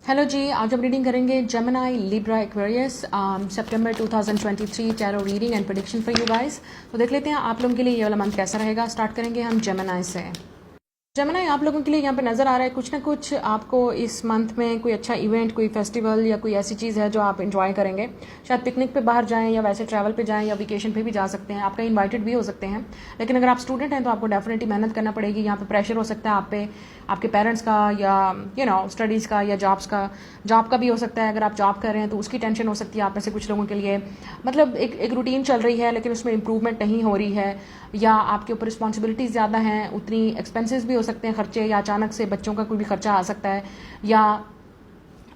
Hello जी, आज हम reading करेंगे Gemini Libra Aquarius September 2023 tarot reading and prediction for you guys. तो देख लेते हैं आप लोगों के लिए ये वाला मंथ कैसा रहेगा। स्टार्ट करेंगे हम जेमिनी से। जेमिनी आप लोगों के लिए यहाँ पे नज़र आ रहा है कुछ ना कुछ आपको इस मंथ में कोई अच्छा इवेंट, कोई फेस्टिवल या कोई ऐसी चीज़ है जो आप एंजॉय करेंगे। शायद पिकनिक पे बाहर जाएं या वैसे ट्रैवल पे जाएं या वेकेशन पे भी जा सकते हैं। आप कहीं इन्वाइटेड भी हो सकते हैं, लेकिन अगर आप स्टूडेंट हैं तो आपको डेफिनेटली मेहनत करना पड़ेगी। यहाँ पे प्रेशर हो सकता है आप पे, आपके पेरेंट्स का या स्टडीज़ का या जॉब का भी हो सकता है। अगर आप जॉब कर रहे हैं तो उसकी टेंशन हो सकती है आप में से कुछ लोगों के लिए। मतलब एक रूटीन चल रही है लेकिन उसमें इंप्रूवमेंट नहीं हो रही है, या आपके ऊपर रिस्पॉन्सिबिलिटीज़ ज़्यादा हैं, उतनी एक्सपेंसेस भी हो सकते हैं खर्चे, या अचानक से बच्चों का कोई भी खर्चा आ सकता है, या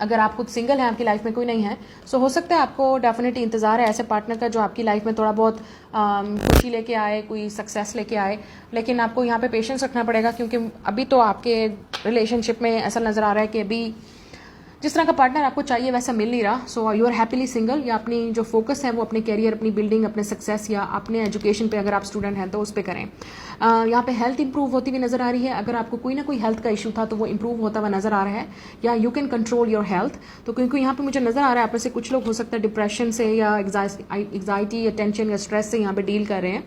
अगर आप खुद सिंगल हैं, आपकी लाइफ में कोई नहीं है, सो हो सकता है आपको डेफिनेटली इंतज़ार है ऐसे पार्टनर का जो आपकी लाइफ में थोड़ा बहुत खुशी लेके आए, कोई सक्सेस लेके आए। लेकिन आपको यहाँ पे पेशेंस रखना पड़ेगा क्योंकि अभी तो आपके रिलेशनशिप में ऐसा नज़र आ रहा है कि अभी जिस तरह का पार्टनर आपको चाहिए वैसा मिल नहीं रहा। So you are happily single, या अपनी जो फोकस है वो अपने कैरियर, अपनी बिल्डिंग, अपने सक्सेस या अपने एजुकेशन पे अगर आप स्टूडेंट हैं तो उस पर करें। यहाँ पे हेल्थ इंप्रूव होती हुई नजर आ रही है। अगर आपको कोई ना कोई हेल्थ का इशू था तो वो इंप्रूव होता हुआ नजर आ रहा है, या you can control your health. तो क्योंकि यहाँ पे मुझे नजर आ रहा है आप में से कुछ लोग हो सकता है डिप्रेशन से या एग्जाइटी या टेंशन या स्ट्रेस से यहाँ पे डील कर रहे हैं,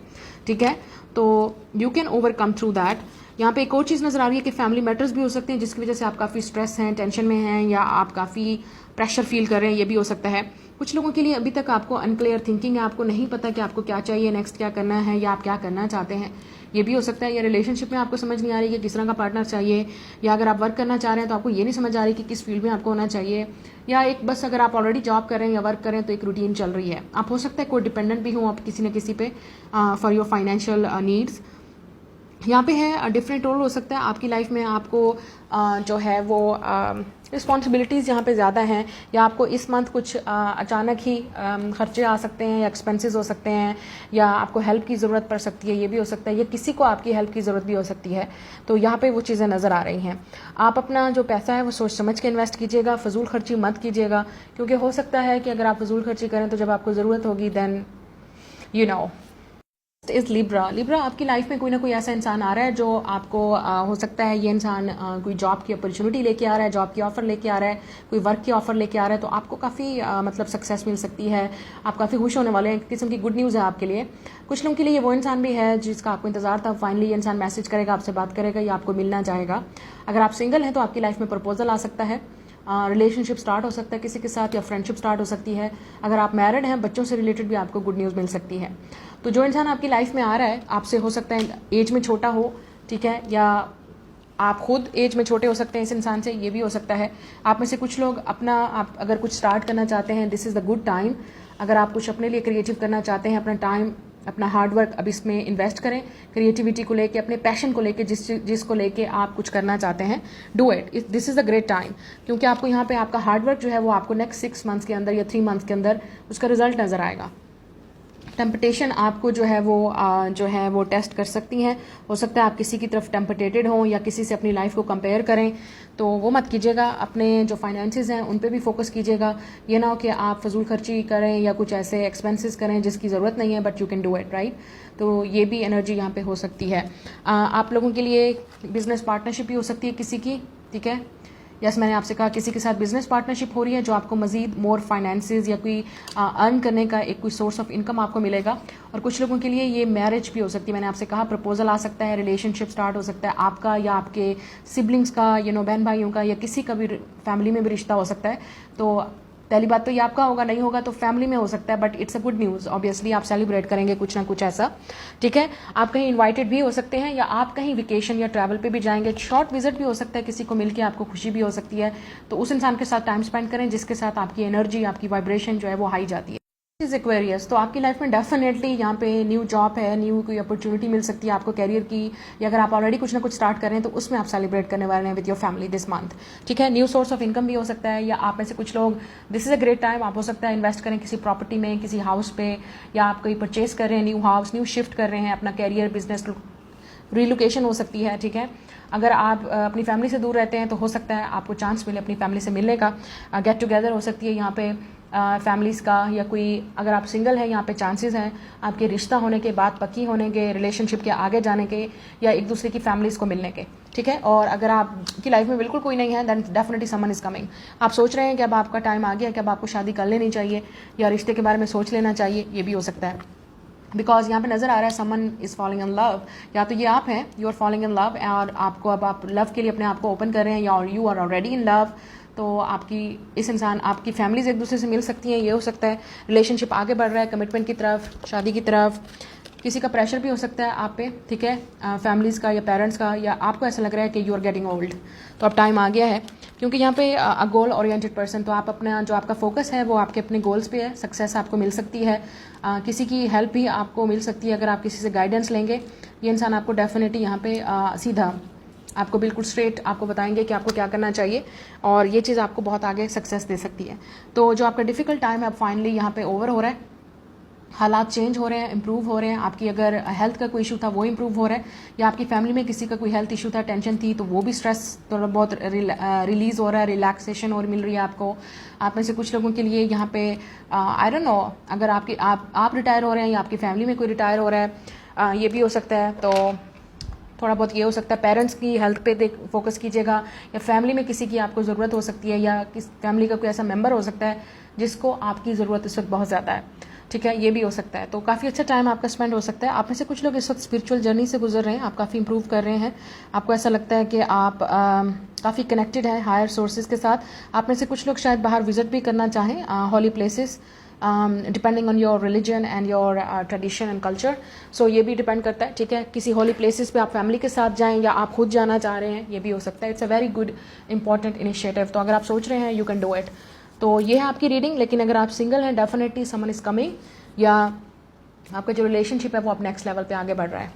ठीक है। तो you can overcome through that. यहाँ पे एक और चीज़ नजर आ रही है कि फैमिली मैटर्स भी हो सकते हैं जिसकी वजह से आप काफ़ी स्ट्रेस हैं, टेंशन में हैं, या आप काफ़ी प्रेशर फील कर रहे हैं, ये भी हो सकता है। कुछ लोगों के लिए अभी तक आपको अनक्लियर थिंकिंग है, आपको नहीं पता कि आपको क्या चाहिए, नेक्स्ट क्या करना है, या आप क्या करना चाहते हैं, ये भी हो सकता है। या रिलेशनशिप में आपको समझ नहीं आ रही कि किस तरह का पार्टनर चाहिए, या अगर आप वर्क करना चाह रहे हैं तो आपको ये नहीं समझ आ रही कि किस फील्ड में आपको होना चाहिए, या एक बस अगर आप ऑलरेडी जॉब कर रहे हैं या वर्क कर रहे हैं तो एक रूटीन चल रही है। आप हो सकता है कोई डिपेंडेंट भी हो आप किसी न किसी पे फॉर योर फाइनेंशियल नीड्स। यहाँ पे है डिफरेंट रोल हो सकता है आपकी लाइफ में। आपको जो है वो रिस्पॉन्सिबिलिटीज़ यहाँ पे ज़्यादा हैं, या आपको इस मंथ कुछ अचानक ही खर्चे आ सकते हैं या एक्सपेंसेस हो सकते हैं, या आपको हेल्प की ज़रूरत पड़ सकती है, ये भी हो सकता है, या किसी को आपकी हेल्प की ज़रूरत भी हो सकती है। तो यहाँ पे वो चीज़ें नज़र आ रही हैं। आप अपना जो पैसा है वो सोच समझ के इन्वेस्ट कीजिएगा, फजूल खर्ची मत कीजिएगा, क्योंकि हो सकता है कि अगर आप फजूल खर्ची करें तो जब आपको ज़रूरत होगी देन इज लिब्रा आपकी लाइफ में कोई ना कोई ऐसा इंसान आ रहा है जो आपको हो सकता है ये इंसान कोई जॉब की अपॉर्चुनिटी लेके आ रहा है, जॉब की ऑफर लेके आ रहा है, कोई वर्क की ऑफर लेके आ रहा है। तो आपको काफ़ी मतलब सक्सेस मिल सकती है, आप काफ़ी खुश होने वाले हैं। एक किस्म की गुड न्यूज़ है आपके लिए। कुछ लोगों के लिए ये वो इंसान भी है जिसका आपको इंतजार था, फाइनली ये इंसान मैसेज करेगा, आपसे बात करेगा या आपको मिलना चाहेगा। अगर आप सिंगल हैं तो आपकी लाइफ में प्रपोजल आ सकता है, रिलेशनशिप स्टार्ट हो सकता है किसी के साथ, या फ्रेंडशिप स्टार्ट हो सकती है। अगर आप मैरिड हैं, बच्चों से रिलेटेड भी आपको गुड न्यूज़ मिल सकती है। तो जो इंसान आपकी लाइफ में आ रहा है आपसे हो सकता है एज में छोटा हो, ठीक है, या आप खुद एज में छोटे हो सकते हैं इस इंसान से, ये भी हो सकता है। आप में से कुछ लोग आप अगर कुछ स्टार्ट करना चाहते हैं, this is the good time. अगर आप कुछ अपने लिए क्रिएटिव करना चाहते हैं, अपना टाइम, अपना हार्डवर्क अब इसमें इन्वेस्ट करें, क्रिएटिविटी को लेके, अपने पैशन को लेके, जिसको लेके आप कुछ करना चाहते हैं, do it. This is the great time, क्योंकि आपको यहाँ पे आपका हार्डवर्क जो है वो आपको नेक्स्ट 6 मंथ्स के अंदर या 3 मंथ्स के अंदर उसका रिजल्ट नजर आएगा। टेम्पटेशन आपको जो है वो टेस्ट कर सकती हैं। हो सकता है आप किसी की तरफ टेम्पटेटेड हों या किसी से अपनी लाइफ को कंपेयर करें, तो वो मत कीजिएगा। अपने जो फाइनेंसेस हैं उन पे भी फोकस कीजिएगा। ये ना हो कि आप फजूल खर्ची करें या कुछ ऐसे एक्सपेंसेस करें जिसकी ज़रूरत नहीं है, but you can do it, right. तो ये भी एनर्जी यहाँ पे हो सकती है। आप लोगों के लिए बिजनेस पार्टनरशिप भी हो सकती है किसी की, ठीक है। यस, मैंने आपसे कहा किसी के साथ बिजनेस पार्टनरशिप हो रही है जो आपको मजीद मोर फाइनेंसेस या कोई अर्न करने का एक कोई सोर्स ऑफ इनकम आपको मिलेगा। और कुछ लोगों के लिए ये मैरिज भी हो सकती है। मैंने आपसे कहा प्रपोजल आ सकता है, रिलेशनशिप स्टार्ट हो सकता है आपका या आपके सिबलिंग्स का, बहन भाइयों का, या किसी का भी फैमिली में भी रिश्ता हो सकता है। तो पहली बात तो ये आपका होगा, नहीं होगा तो फैमिली में हो सकता है, but it's a good news. Obviously आप सेलिब्रेट करेंगे कुछ ना कुछ ऐसा, ठीक है। आप कहीं इनवाइटेड भी हो सकते हैं, या आप कहीं वेकेशन या ट्रैवल पे भी जाएंगे, एक शॉर्ट विजिट भी हो सकता है, किसी को मिलकर आपको खुशी भी हो सकती है। तो उस इंसान के साथ टाइम स्पेंड करें जिसके साथ आपकी एनर्जी, आपकी वाइब्रेशन जो है वो हाई जाती है। इज एक्वेरियस, तो आपकी लाइफ में डेफिनेटली यहाँ पे न्यू जॉब है, न्यू कोई अपॉर्चुनिटी मिल सकती है आपको कैरियर की, या अगर आप ऑलरेडी कुछ ना कुछ स्टार्ट कर रहे हैं तो उसमें आप सेलिब्रेट करने वाले हैं with your family this month, ठीक है। न्यू सोर्स ऑफ इनकम भी हो सकता है, या आप में से कुछ लोग, this is a great time, आप हो सकता है इन्वेस्ट करें किसी प्रॉपर्टी में, किसी हाउस पे, या आप कोई परचेज कर रहे हैं, न्यू हाउस, न्यू शिफ्ट कर रहे हैं, अपना कैरियर, बिजनेस रिलोकेशन हो सकती है, ठीक है। अगर आप अपनी फैमिली से दूर रहते हैं तो हो सकता है आपको चांस मिले अपनी फैमिली से मिलने का, गेट टुगेदर हो सकती है यहाँ पे फैमिलीज़ का, या कोई अगर आप सिंगल हैं यहाँ पे चांसेस हैं आपके रिश्ता होने के, बात पक्की होने के, रिलेशनशिप के आगे जाने के, या एक दूसरे की फैमिलीज़ को मिलने के। ठीक है। और अगर आपकी लाइफ में बिल्कुल कोई नहीं है then definitely someone is coming. आप सोच रहे हैं कि अब आपका टाइम आ गया कि अब आपको शादी कर लेनी चाहिए या रिश्ते के बारे में सोच लेना चाहिए, ये भी हो सकता है। बिकॉज यहाँ पे नजर आ रहा है someone is falling in love, या तो ये आप हैं, you are falling in love और आपको अब आप लव के लिए अपने आप को ओपन कर रहे हैं, या you are already in love. तो आपकी इस इंसान आपकी फैमिलीज एक दूसरे से मिल सकती हैं, ये हो सकता है। रिलेशनशिप आगे बढ़ रहा है कमिटमेंट की तरफ, शादी की तरफ। किसी का प्रेशर भी हो सकता है आप पे, ठीक है, फैमिलीज़ का या पेरेंट्स का, या आपको ऐसा लग रहा है कि यू आर गेटिंग ओल्ड, तो अब टाइम आ गया है। क्योंकि यहाँ पे अ गोल ओरिएंटेड पर्सन, तो आप अपना जो आपका फोकस है वो आपके अपने गोल्स पे है। सक्सेस आपको मिल सकती है, किसी की हेल्प भी आपको मिल सकती है अगर आप किसी से गाइडेंस लेंगे। ये इंसान आपको डेफिनेटली यहाँ पे सीधा आपको बिल्कुल स्ट्रेट आपको बताएंगे कि आपको क्या करना चाहिए, और ये चीज़ आपको बहुत आगे सक्सेस दे सकती है। तो जो आपका डिफिकल्ट टाइम है अब फाइनली यहाँ पे ओवर हो रहा है, हालात चेंज हो रहे हैं, इंप्रूव हो रहे हैं। आपकी अगर हेल्थ का कोई इशू था वो इंप्रूव हो रहा है, या आपकी फैमिली में किसी का कोई हेल्थ इशू था, टेंशन थी, तो वो भी स्ट्रेस थोड़ा बहुत रिलीज हो रहा है, रिलैक्सेशन और मिल रही है आपको। आप में से कुछ लोगों के लिए यहाँ पे आई डोंट नो, अगर आप रिटायर हो रहे हैं या आपकी फैमिली में कोई रिटायर हो रहा है, ये भी हो सकता है। तो थोड़ा बहुत ये हो सकता है पेरेंट्स की हेल्थ पे फोकस कीजिएगा, या फैमिली में किसी की आपको ज़रूरत हो सकती है, या किस फैमिली का कोई ऐसा मेंबर हो सकता है जिसको आपकी ज़रूरत इस वक्त बहुत ज़्यादा है, ठीक है, ये भी हो सकता है। तो काफ़ी अच्छा टाइम आपका स्पेंड हो सकता है। आप में से कुछ लोग इस वक्त स्पिरिचुअल जर्नी से गुजर रहे हैं, आप काफ़ी इंप्रूव कर रहे हैं, आपको ऐसा लगता है कि आप काफ़ी कनेक्टेड हैं हायर सोर्सेज के साथ। आप में से कुछ लोग शायद बाहर विजिट भी करना चाहें holy places, depending on your religion and your tradition and culture. So ये भी डिपेंड करता है, ठीक है, किसी हॉली प्लेसेस पे आप फैमिली के साथ जाएं या आप खुद जाना चाह रहे हैं, ये भी हो सकता है। It's a very good important initiative. तो अगर आप सोच रहे हैं यू कैन डू इट। तो ये है आपकी रीडिंग। लेकिन अगर आप सिंगल हैं डेफिनेटली समवन इज कमिंग, या आपका जो रिलेशनशिप है वो अब नेक्स्ट लेवल पे आगे बढ़ रहा है।